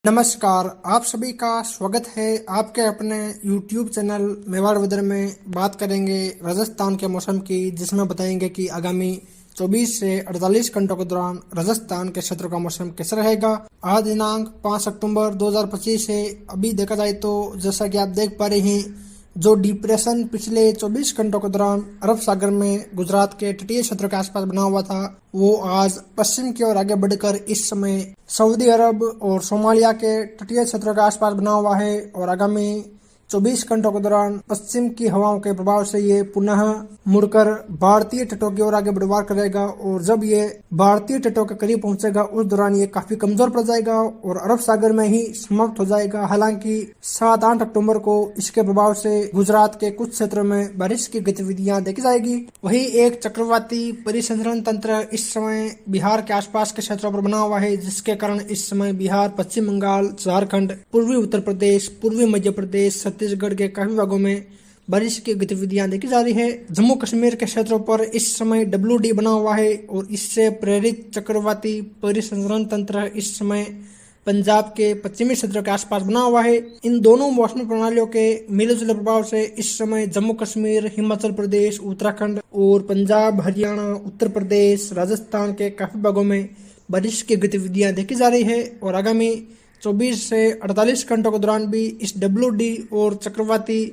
नमस्कार, आप सभी का स्वागत है आपके अपने YouTube चैनल मेवाड़ वेदर में। बात करेंगे राजस्थान के मौसम की, जिसमें बताएंगे कि आगामी 24 से 48 घंटों के दौरान राजस्थान के क्षेत्र का मौसम कैसा रहेगा। आज दिनांक 5 अक्टूबर 2025 है। अभी देखा जाए तो जैसा कि आप देख पा रहे हैं, जो डिप्रेशन पिछले 24 घंटों के दौरान अरब सागर में गुजरात के तटीय क्षेत्र के आसपास बना हुआ था, वो आज पश्चिम की ओर आगे बढ़कर इस समय सऊदी अरब और सोमालिया के तटीय क्षेत्रों के आसपास बना हुआ है। और आगामी 24 घंटों के दौरान पश्चिम की हवाओं के प्रभाव से ये पुनः मुड़कर भारतीय तटों की ओर आगे बढ़वार करेगा। और जब ये भारतीय तटों के करीब पहुंचेगा, उस दौरान ये काफी कमजोर पड़ जाएगा और अरब सागर में ही समाप्त हो जाएगा। हालांकि 7-8 अक्टूबर को इसके प्रभाव से गुजरात के कुछ क्षेत्रों में बारिश की गतिविधियां देखी जाएगी। वही एक चक्रवाती परिसंचरण तंत्र इस समय बिहार के आसपास के क्षेत्रों पर बना हुआ है, जिसके कारण इस समय बिहार, पश्चिम बंगाल, झारखंड, पूर्वी उत्तर प्रदेश, पूर्वी मध्य प्रदेश, छत्तीसगढ़ के काफी भागों में बारिश की गतिविधियां देखी जा रही है। जम्मू कश्मीर के क्षेत्रों पर इस समय WD बना हुआ है और इससे प्रेरित चक्रवाती परिसंचरण तंत्र इस समय पंजाब के पश्चिमी क्षेत्र के आसपास बना हुआ है। इन दोनों मौसमी प्रणालियों के मिले जुले प्रभाव से इस समय जम्मू कश्मीर, हिमाचल प्रदेश, उत्तराखंड और पंजाब, हरियाणा, उत्तर प्रदेश, राजस्थान के काफी भागों में बारिश की गतिविधियां देखी जा रही है। और आगामी 24 से 48 घंटों के दौरान भी इस WD और चक्रवाती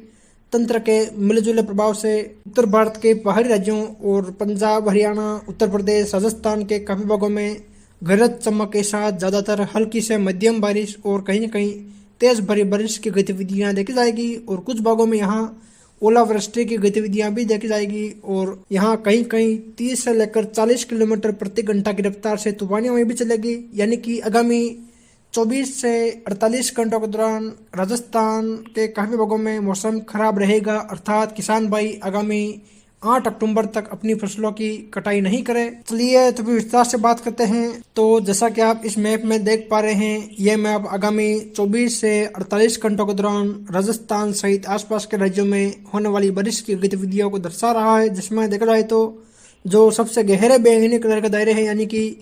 तंत्र के मिलजुले प्रभाव से उत्तर भारत के पहाड़ी राज्यों और पंजाब, हरियाणा, उत्तर प्रदेश, राजस्थान के काफी भागों में गरज चमक के साथ ज्यादातर हल्की से मध्यम बारिश और कहीं न कहीं तेज भरी बारिश की गतिविधियां देखी जाएगी। और कुछ भागों में यहाँ ओलावृष्टि की गतिविधियां भी देखी जाएगी और यहाँ कहीं कहीं 30 से लेकर 40 किलोमीटर प्रति घंटा की रफ्तार से तूफानी हवाएं भी चलेगी। यानी कि आगामी 24 से 48 घंटों के दौरान राजस्थान के काफी भागों में मौसम खराब रहेगा, अर्थात किसान भाई आगामी 8 अक्टूबर तक अपनी फसलों की कटाई नहीं करें। चलिए तो विस्तार से बात करते हैं। तो जैसा कि आप इस मैप में देख पा रहे हैं, यह मैप आगामी 24 से 48 घंटों के दौरान राजस्थान सहित आसपास के राज्यों में होने वाली बारिश की गतिविधियों को दर्शा रहा है। जिसमें देखा जाए तो जो सबसे गहरे बैंगनी कलर के दायरे हैं, यानी कि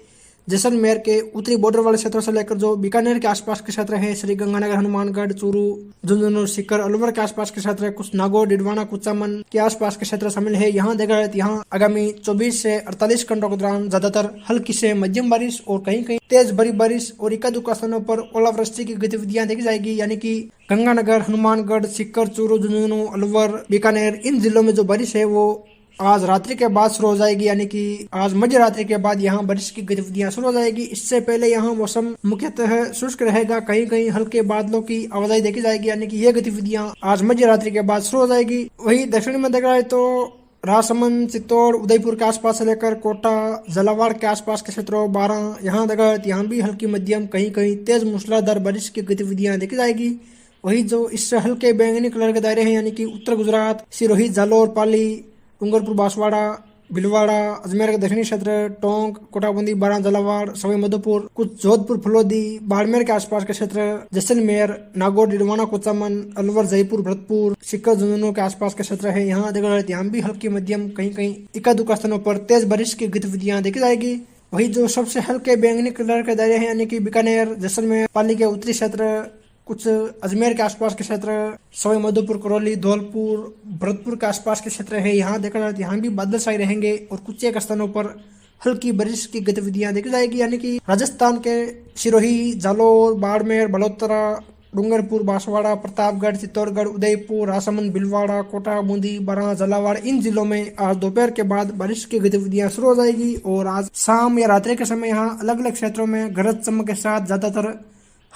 जैसलमेर के उत्तरी बॉर्डर वाले क्षेत्रों से लेकर जो बीकानेर के आसपास के क्षेत्र हैं, श्री गंगानगर, हनुमानगढ़, चूरू, झुंझुनू, सीकर, अलवर के आसपास के क्षेत्र, कुछ नागौर, डिडवाना, कुचामन के आसपास के क्षेत्र शामिल है। यहाँ देखा जाए यहाँ आगामी 24 से 48 घंटों के दौरान ज्यादातर हल्की से मध्यम बारिश और कहीं कहीं तेज भरी बारिश और इक्का-दुक्का स्थानों पर ओलावृष्टि की गतिविधियां देखी जाएगी। यानी कि गंगानगर, हनुमानगढ़, सीकर, चूरू, झुंझुनू, अलवर, बीकानेर, इन जिलों में जो बारिश है वो आज रात्रि के बाद शुरू हो जाएगी। यानी कि आज मध्य रात्रि के बाद यहाँ बारिश की गतिविधियां शुरू हो जाएगी। इससे पहले यहाँ मौसम मुख्यतः शुष्क रहेगा, कहीं कहीं हल्के बादलों की आवाजाही देखी जाएगी। यानी कि ये गतिविधियां आज मध्य रात्रि के बाद शुरू हो जाएगी। वही दक्षिण में देखा जाए तो राजसमंद, चित्तौड़, उदयपुर के आसपास से लेकर कोटा, झालावाड़ के आसपास के क्षेत्रों, बारां, यहाँ देखा यहाँ भी हल्की मध्यम कहीं कहीं तेज मूसलाधार बारिश की गतिविधियां देखी जाएगी। वही जो इससे हल्के बैंगनी कलर के दायरे हैं, यानी कि उत्तर गुजरात, सिरोही, जालोर, पाली, डूंगरपुर, बांसवाड़ा, भीलवाड़ा, अजमेर के दक्षिणी क्षेत्र, टोंक, कोटाबंदी, बारां, झालावाड़, सवाई माधोपुर, कुछ जोधपुर, फलोदी, बाड़मेर के आसपास के क्षेत्र, जैसलमेर, नागौर, डिडवाना, कोचामन, अलवर, जयपुर, भरतपुर, सीकर, झुंझुनू के आसपास के क्षेत्र है। यहाँ देखा जाए यहाँ भी हल्की मध्यम कहीं कहीं इक्का-दुक्का स्थानों पर तेज बारिश की गतिविधियां देखी जाएगी। वही जो सबसे हल्के बैंगनी कलर के दायरे हैं, यानी कि बीकानेर, जैसलमेर, पाली के उत्तरी क्षेत्र, कुछ अजमेर के आसपास के क्षेत्र, सवाई माधोपुर, करौली, धौलपुर, भरतपुर के आसपास के क्षेत्र है। यहाँ देखा जाए यहाँ भी बादल छाए रहेंगे और कुछ एक स्थानों पर हल्की बारिश की गतिविधियां देखी जाएगी। यानी कि राजस्थान के सिरोही, जालोर, बाड़मेर, बड़ोतरा, डूंगरपुर, बांसवाड़ा, प्रतापगढ़, चित्तौड़गढ़, उदयपुर, राजसमंद, भीलवाड़ा, कोटा, बूंदी, बारां, झालावाड़, इन जिलों में आज दोपहर के बाद बारिश की गतिविधियां शुरू हो जाएगी। और आज शाम या रात्रि के समय यहाँ अलग अलग क्षेत्रों में गरज चमक के साथ ज्यादातर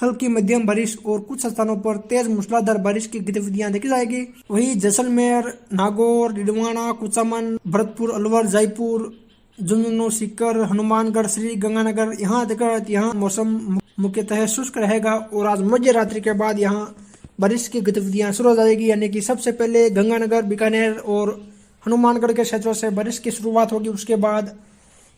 हल्की मध्यम बारिश और कुछ स्थानों पर तेज मूसलाधार बारिश की गतिविधियां देखी जाएगी। वही जैसलमेर, नागौर, डिडवाना, कुचामन, भरतपुर, अलवर, जयपुर, झुंझुनू, सीकर, हनुमानगढ़, श्री गंगानगर, यहाँ देखा यहाँ मौसम मुख्यतः शुष्क रहेगा। और आज मध्य रात्रि के बाद यहाँ बारिश की गतिविधियां शुरू हो जाएगी। यानी कि सबसे पहले गंगानगर, बीकानेर और हनुमानगढ़ के क्षेत्रों से बारिश की शुरुआत होगी। उसके बाद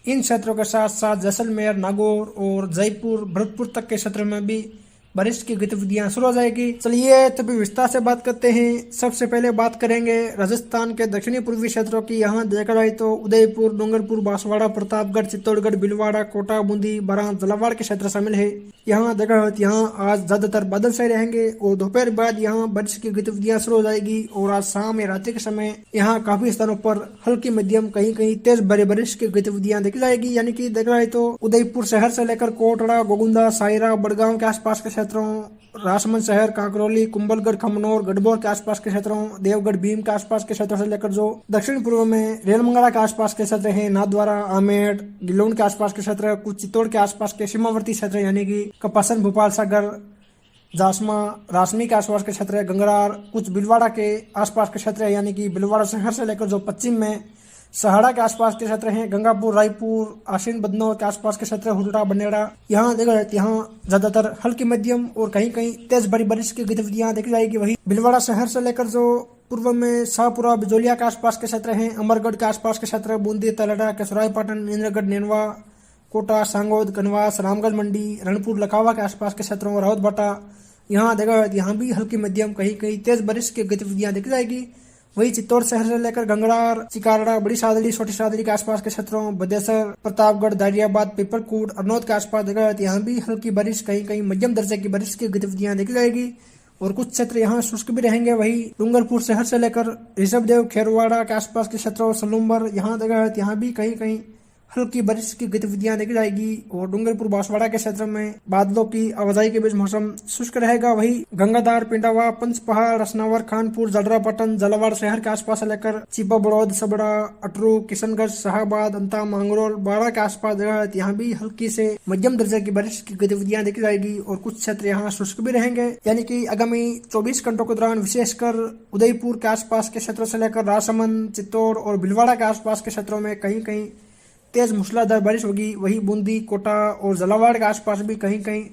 इन क्षेत्रों के साथ साथ जैसलमेर, नागौर और जयपुर, भरतपुर तक के क्षेत्र में भी बारिश की गतिविधियां शुरू हो जाएगी। चलिए तभी विस्तार से बात करते हैं। सबसे पहले बात करेंगे राजस्थान के दक्षिणी पूर्वी क्षेत्रों की। यहाँ देखा जाए तो उदयपुर, डूंगरपुर, बांसवाड़ा, प्रतापगढ़, चित्तौड़गढ़, भीलवाड़ा, कोटा, बूंदी, बारां, झालावाड़ के क्षेत्र शामिल है। यहाँ देखा जाए तो यहाँ आज ज्यादातर बादल छाए रहेंगे और दोपहर बाद यहाँ बारिश की गतिविधियां शुरू हो जाएगी और आज शाम या रात्रि के समय यहाँ काफी स्थानों पर हल्की मध्यम कहीं कहीं तेज बड़े बारिश की गतिविधियां देखी जाएगी। यानी कि देखा जाए तो उदयपुर शहर से लेकर कोटड़ा, गोगुंदा, सायरा, बड़गांव के आसपास के क्षेत्रों, राजसमंद शहर, काकरौली, कुंभलगढ़, खमनौर, गढ़बोर के आसपास के क्षेत्रों, देवगढ़, भीम के आसपास के क्षेत्रों से लेकर जो दक्षिण पूर्व में रेलमंगला के आसपास के क्षेत्र हैं, नाथद्वारा, आमेर, गिलोन के आसपास के क्षेत्र, कुछ चित्तौड़ के आसपास के सीमावर्ती क्षेत्र यानी कि कपासन, भोपाल, सागर, जासमा, रासमी के आसपास के क्षेत्र है, गंगरार, कुछ भीलवाड़ा के आसपास के क्षेत्र है यानी कि भीलवाड़ा शहर से लेकर जो पश्चिम में सहाड़ा के आसपास के क्षेत्र हैं, गंगापुर, रायपुर, आशीन, बदनौर के आसपास के क्षेत्र, हुडा, बनेड़ा, यहाँ देखा जाए यहाँ ज्यादातर हल्की मध्यम और कहीं कहीं तेज बड़ी बारिश की गतिविधियां देखी जाएगी। वही भीलवाड़ा शहर से लेकर जो पूर्व में शाहपुरा, बिजोलिया के आसपास के क्षेत्र हैं, अमरगढ़ के आसपास के क्षेत्र, बूंदी, तलड़ा, केसरायपाटन, इंद्रगढ़, नेनवा, कोटा, सांगोद, कनवास, रामगढ़ मंडी, रणपुर, लखावा के आसपास के क्षेत्रों, रावत भाटा, यहाँ देखा जाए यहाँ भी हल्की मध्यम कहीं कहीं तेज बारिश की गतिविधियां देखी जाएगी। वही चित्तौड़ शहर से लेकर गंगरार, चिकारड़ा, बड़ी सादड़ी, छोटी सादड़ी के आसपास के क्षेत्रों, बदेसर, प्रतापगढ़, दारियाबाद, पीपरकूट, अरनौद के आसपास देखा जाए यहाँ भी हल्की बारिश कहीं कहीं मध्यम दर्जे की बारिश की गतिविधियां देखी जाएगी और कुछ क्षेत्र यहाँ शुष्क भी रहेंगे। वही डूंगरपुर शहर से लेकर ऋषभदेव, खेरवाड़ा के आसपास के क्षेत्रों, सलूम्बर, यहाँ देखा जाए यहाँ भी कहीं कहीं हल्की बारिश की गतिविधियां देखी जाएगी और डूंगरपुर, बांसवाड़ा के क्षेत्र में बादलों की आवाजाही के बीच मौसम शुष्क रहेगा। वही गंगाधार, पिंडावा, पंचपहाड़, रसनावर, खानपुर, जलरापाटन, झालावाड़ शहर के आसपास से लेकर चिपा, बड़ौद, सबड़ा, अटरू, किशनगढ़, शाहबाद, अंता, मांगरोल, बाड़ा के आसपास जगह यहाँ भी हल्की से मध्यम दर्जे की बारिश की गतिविधियां देखी जाएगी और कुछ क्षेत्र यहाँ शुष्क भी रहेंगे। यानी कि आगामी 24 घंटों के दौरान विशेषकर उदयपुर के आसपास के क्षेत्रों से लेकर राजसमंद, चित्तौड़ और भीलवाड़ा के आसपास के क्षेत्रों में कहीं कहीं तेज मूसलाधार बारिश होगी। वही बूंदी, कोटा और झालावाड़ के आसपास भी कहीं कहीं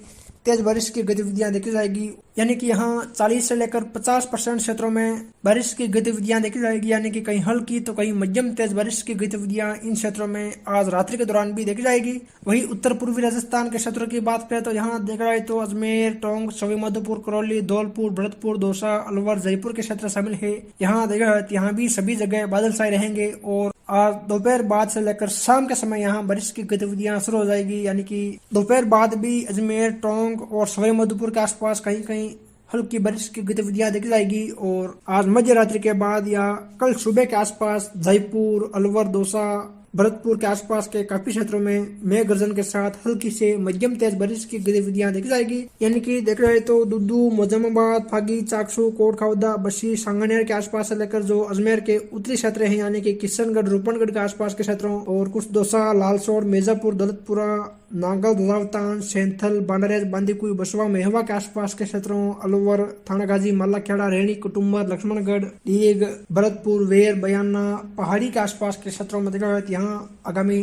तेज बारिश की गतिविधियां देखी जाएगी। यानी कि यहाँ 40 से लेकर 50% क्षेत्रों में बारिश की गतिविधियां देखी जाएगी। यानी कि कहीं हल्की तो कहीं मध्यम तेज बारिश की गतिविधियां इन क्षेत्रों में आज रात्रि के दौरान भी देखी जाएगी। वही उत्तर पूर्वी राजस्थान के क्षेत्रों की बात करें तो यहाँ देखा जाए तो अजमेर, टोंक, सवाईमाधोपुर, करौली, धौलपुर, भरतपुर, दौसा, अलवर, जयपुर के क्षेत्र शामिल है। यहाँ देखा जाए यहाँ भी सभी जगह बादल छाए रहेंगे और आज दोपहर बाद से लेकर शाम के समय यहाँ बारिश की गतिविधियां शुरू हो जाएगी। यानी कि दोपहर बाद भी अजमेर, टोंक और सवाईमाधोपुर के आसपास कहीं कहीं हल्की बारिश की गतिविधियां देखी जाएगी और आज मध्य रात्रि के बाद या कल सुबह के आसपास जयपुर, अलवर, दौसा, भरतपुर के आसपास के काफी क्षेत्रों में मेघ गर्जन के साथ हल्की से मध्यम तेज बारिश की गतिविधियां देखी जाएगी। यानी कि देख रहे तो दुद्दू, मोजम्माबाद, फागी, चाकसू, कोटखावदा, बस्सी, सांगनेर के आसपास से लेकर जो अजमेर के उत्तरी क्षेत्र हैं यानी कि किशनगढ़, रूपनगढ़ के आसपास के क्षेत्रों और कुछ दौसा, लालसोट, मिर्जापुर, दौलतपुरा, नागल, धुलावतान, सेंथल, बांडरेज, बांदीकुई, बसवा, मेहवा के आसपास के क्षेत्रों, अलवर, थानागाजी, मालाखेड़ा, रेणी, कुटुम्बर, लक्ष्मणगढ़, डीग, भरतपुर, वेर, बयाना, पहाड़ी के आसपास के क्षेत्रों में देखा यहाँ आगामी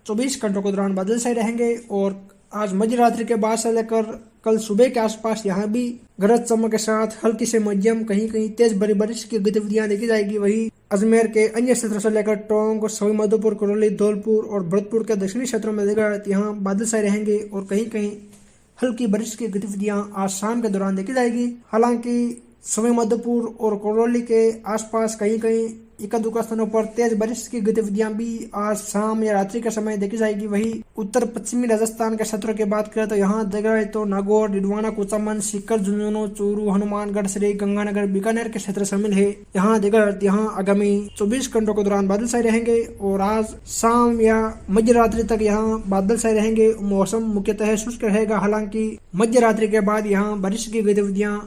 24 घंटों के दौरान बादल छाए रहेंगे और आज मध्य रात्रि के बाद से लेकर कल सुबह के आसपास यहाँ भी गरज चमक के साथ हल्की से मध्यम कहीं कहीं तेज बड़ी बारिश की गतिविधियां देखी जाएगी। वही अजमेर के अन्य क्षेत्रों से लेकर टोंक, सवाईमाधोपुर, करौली, धौलपुर और भरतपुर के दक्षिणी क्षेत्रों में देखा यहाँ बादल छाए रहेंगे और कहीं कहीं हल्की बारिश की गतिविधियां आज शाम के दौरान देखी जाएगी। हालांकि सवाईमाधोपुर और करौली के आसपास कहीं कहीं एका दुका स्थानों पर तेज बारिश की गतिविधियां भी आज शाम या रात्रि के समय देखी जाएगी। वही उत्तर पश्चिमी राजस्थान के क्षेत्रों की बात करें तो यहाँ देखा जाए तो नागौर, डिडवाना, कुचामन, सीकर, झुंझुनू, चूरू, हनुमानगढ़, श्री गंगानगर, बीकानेर के क्षेत्र शामिल है। यहाँ देखा जाए यहाँ आगामी 24 घंटों के दौरान बादल छाए रहेंगे और आज शाम या मध्य रात्रि तक यहाँ बादल छाए रहेंगे। मौसम मुख्यतः शुष्क रहेगा। हालांकि मध्य रात्रि के बाद यहाँ बारिश की गतिविधियां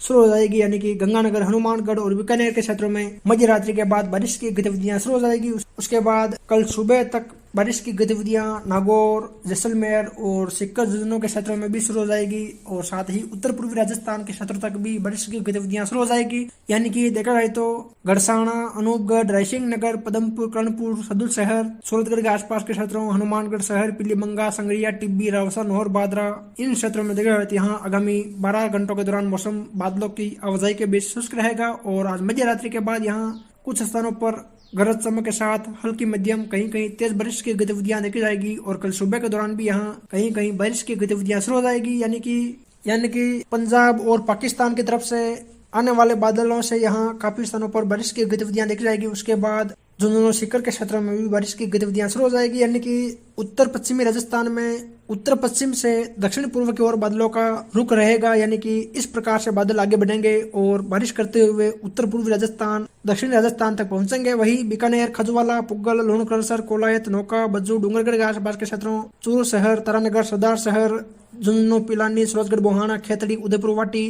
शुरू हो जाएगी। यानी कि गंगानगर, हनुमानगढ़ और बीकानेर के क्षेत्रों में मध्य रात्रि के बाद बारिश की गतिविधियां शुरू हो जाएगी। उसके बाद कल सुबह तक बारिश की गतिविधियां नागौर, जैसलमेर और सीकर, झुंझुनू के क्षेत्रों में भी शुरू हो जाएगी और साथ ही उत्तर पूर्वी राजस्थान के क्षेत्रों तक भी बारिश की गतिविधियां शुरू हो जाएगी। यानी कि देखा जाए तो गड़साना, अनूपगढ़, रायसिंह नगर, पदमपुर, कर्णपुर, सदुल शहर, सूरतगढ़ के आसपास के क्षेत्रों, हनुमानगढ़ शहर, पीलीमंगा, संगरिया, टिब्बी, रावसा, नौहर, बादरा, इन क्षेत्रों में देखा जाए तो यहाँ आगामी 12 घंटों के दौरान मौसम बादलों की आवाजाही के बीच शुष्क रहेगा और आज मध्य रात्रि के बाद यहाँ कुछ स्थानों पर गरज चमक के साथ हल्की मध्यम कहीं कहीं तेज बारिश की गतिविधियां देखी जाएगी और कल सुबह के दौरान भी यहाँ कहीं कहीं बारिश की गतिविधियां शुरू हो जाएगी। यानी कि यानी कि पंजाब और पाकिस्तान की तरफ से आने वाले बादलों से यहाँ काफी स्थानों पर बारिश की गतिविधियां देखी जाएगी। उसके बाद झुंझुनू सीकर के क्षेत्रों में भी बारिश की गतिविधियां शुरू हो जाएगी, यानी कि उत्तर पश्चिमी राजस्थान में उत्तर पश्चिम से दक्षिण पूर्व की ओर बादलों का रुख रहेगा, यानी कि इस प्रकार से बादल आगे बढ़ेंगे और बारिश करते हुए उत्तर पूर्वी राजस्थान दक्षिणी राजस्थान तक पहुंचेंगे। वही बीकानेर, खजुवाला, पुग्गल, लूणकरसर, कोलायत, नौका, बज्जू, डूंगरगढ़ के आसपास के क्षेत्रों, चूरू शहर, तारानगर, सरदार शहर, झुंझुनू, पिलानी, सूरजगढ़, बोहाना, खेतड़ी, उदयपुर वाटी,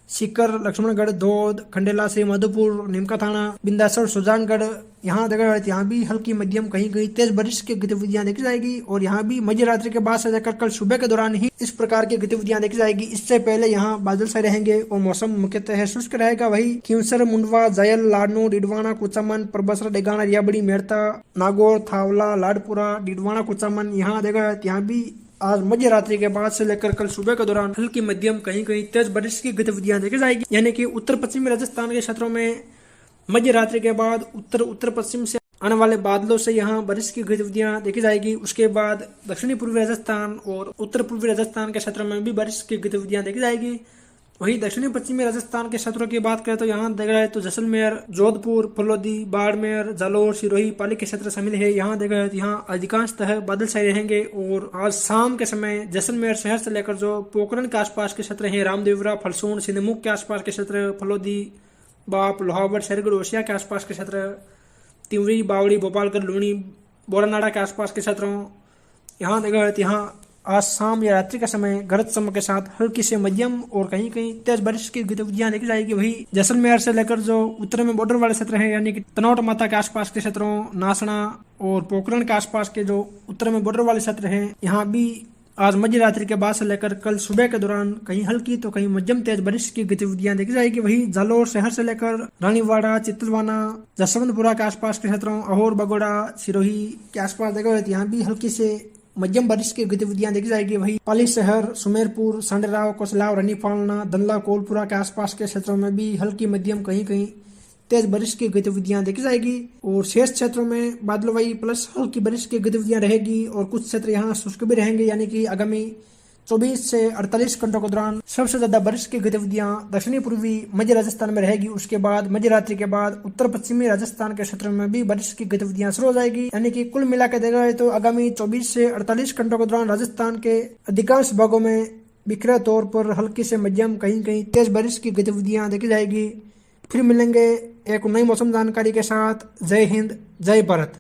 सीकर, लक्ष्मणगढ़, धोद, खंडेला से मधुपुर, नीमका थाना, बिंदासर, सुजानगढ़, यहाँ यहाँ भी हल्की मध्यम कहीं कहीं तेज बारिश की गतिविधियां देखी जाएगी। और यहाँ भी मध्य रात्रि के बाद से लेकर कल सुबह के दौरान ही इस प्रकार की गतिविधियां देखी जाएगी। इससे पहले यहाँ बादल से रहेंगे और मौसम मुख्यतः शुष्क रहेगा। वही खींवसर, मुंडवा, जायल, लाडनू, डिडवाना, कुचामन, परबसर, डेगाना, रियाबड़ी, मेड़ता, नागौर, थावला, लाडपुरा, डिडवाना, कुचामन, यहाँ भी आज मध्य रात्रि के बाद से लेकर कल सुबह के दौरान हल्की मध्यम कहीं कहीं तेज बारिश की गतिविधियां देखी जाएगी। यानी कि उत्तर पश्चिमी राजस्थान के क्षेत्रों में मध्य रात्रि के बाद उत्तर पश्चिम से आने वाले बादलों से यहाँ बारिश की गतिविधियां देखी जाएगी। उसके बाद दक्षिणी पूर्वी राजस्थान और उत्तर पूर्वी राजस्थान के क्षेत्रों में भी बारिश की गतिविधियां देखी जाएगी। वही दक्षिणी पश्चिमी राजस्थान के क्षेत्रों की बात करें तो यहाँ देखा जाए तो जैसलमेर, जोधपुर, फलोदी, बाड़मेर, जालोर, सिरोही, पाली के क्षेत्र शामिल है। यहाँ देखा जाए तो यहाँ अधिकांशतः बादल छाए रहेंगे और आज शाम के समय जैसलमेर शहर से लेकर जो पोखरण के आसपास के क्षेत्र हैं, रामदेवरा, फलसून, सिंधमुख के आसपास के क्षेत्र, फलोदी, बाप, लोहावट, शेरगढ़, ओसिया के आसपास के क्षेत्र, तिवरी, बावड़ी, गोपालगढ़, लूणी, बोरानाड़ा के आसपास के क्षेत्रों, यहाँ देखा जाए तो यहाँ आज शाम या रात्रि का समय गरज चमक के साथ हल्की से मध्यम और कहीं कहीं तेज बारिश की गतिविधियां देखी जाएगी। वही जैसलमेर से लेकर जो उत्तर में बॉर्डर वाले क्षेत्र हैं, यानी कि तनौट माता के आसपास के क्षेत्रों, नासना और पोखरण के आसपास के जो उत्तर में बॉर्डर वाले क्षेत्र हैं, यहाँ भी आज मध्य रात्रि के बाद से लेकर कल सुबह के दौरान कहीं हल्की तो कहीं मध्यम तेज बारिश की गतिविधियां देखी जाएगी। वही जालोर शहर से लेकर रानीवाड़ा, चित्तलवाना, जसवंतपुरा के आसपास के क्षेत्रों, अहोर, बगोड़ा, सिरोही के आसपास देखा जाए यहाँ भी हल्की से मध्यम बारिश की गतिविधियां देखी जाएगी। वही पाली शहर, सुमेरपुर, सांडराव, कोसलाव, रनीफालना, दंदला, कोलपुरा के आसपास के क्षेत्रों में भी हल्की मध्यम कहीं कहीं तेज बारिश की गतिविधियां देखी जाएगी। और शेष क्षेत्रों में बादलवाई प्लस हल्की बारिश की गतिविधियां रहेगी और कुछ क्षेत्र यहाँ शुष्क भी रहेंगे, यानी कि आगामी 24 से 48 घंटों के दौरान सबसे ज्यादा बारिश की गतिविधियां दक्षिणी पूर्वी मध्य राजस्थान में रहेगी। उसके बाद मध्य रात्रि के बाद उत्तर पश्चिमी राजस्थान के क्षेत्रों में भी बारिश की गतिविधियां शुरू हो जाएगी। यानी कि कुल मिलाकर देखा जाए तो आगामी 24 से 48 घंटों के दौरान राजस्थान के अधिकांश भागों में बिखरे तौर पर हल्की से मध्यम कहीं कहीं तेज बारिश की गतिविधियां देखी जाएगी। फिर मिलेंगे एक नई मौसम जानकारी के साथ। जय हिंद, जय भारत।